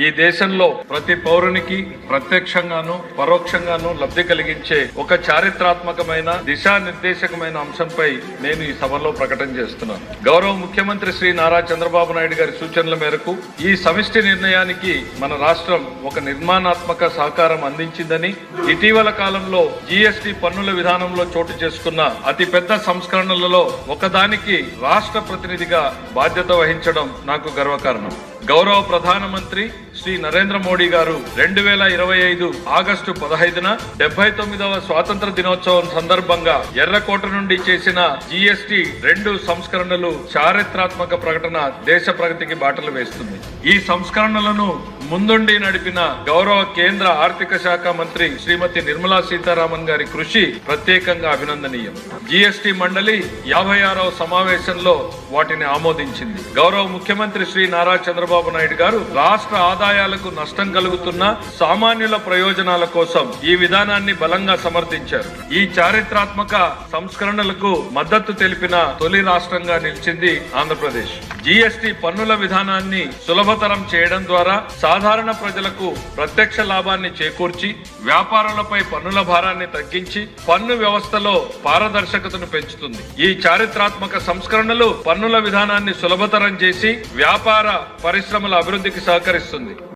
ఈ దేశంలో ప్రతి పౌరునికి ప్రత్యక్షంగాను పరోక్షంగాను లబ్ధి కలిగించే ఒక చారిత్రాత్మకమైన దిశానిర్దేశకమైన అంశంపై నేను ఈ సభలో ప్రకటన చేస్తున్నాను. గౌరవ ముఖ్యమంత్రి శ్రీ నారా చంద్రబాబు నాయుడు గారి సూచనల మేరకు ఈ సమిష్టి నిర్ణయానికి మన రాష్ట్రం ఒక నిర్మాణాత్మక సహకారం అందించిందని, ఇటీవల కాలంలో జీఎస్టీ పన్నుల విధానంలో చోటు చేసుకున్న అతిపెద్ద సంస్కరణలలో ఒకదానికి రాష్ట్ర ప్రతినిధిగా బాధ్యత వహించడం నాకు గర్వకారణం. గౌరవ ప్రధానమంత్రి శ్రీ నరేంద్ర మోడీ గారు 2025 ఆగస్టు 15న 79వ స్వాతంత్ర దినోత్సవం సందర్భంగా ఎర్రకోట నుండి చేసిన జీఎస్టీ 2 సంస్కరణలు చారిత్రాత్మక ప్రకటన దేశ ప్రగతికి బాటలు వేస్తుంది. ఈ సంస్కరణలను ముందుండి నడిపిన గౌరవ కేంద్ర ఆర్థిక శాఖ మంత్రి శ్రీమతి నిర్మలా సీతారామన్ గారి కృషి ప్రత్యేకంగా అభినందనీయం. జీఎస్టీ మండలి 56వ సమావేశంలో వాటిని ఆమోదించింది. గౌరవ ముఖ్యమంత్రి శ్రీ నారా చంద్రబాబు నాయుడు గారు రాష్ట్ర ఆదాయాలకు నష్టం కలుగుతున్న సామాన్యుల ప్రయోజనాల కోసం ఈ విధానాన్ని బలంగా సమర్థించారు. ఈ చారిత్రాత్మక సంస్కరణలకు మద్దతు తెలిపిన తొలి రాష్ట్రంగా నిలిచింది ఆంధ్రప్రదేశ్. జీఎస్టీ పన్నుల విధానాన్ని సులభతరం చేయడం ద్వారా సాధారణ ప్రజలకు ప్రత్యక్ష లాభాన్ని చేకూర్చి వ్యాపారులపై పన్నుల భారాన్ని తగ్గించి పన్ను వ్యవస్థలో పారదర్శకతను పెంచుతుంది. ఈ చారిత్రాత్మక సంస్కరణలు పన్నుల విధానాన్ని సులభతరం చేసి వ్యాపార పరిశ్రమల అభివృద్ధికి సహకరిస్తుంది.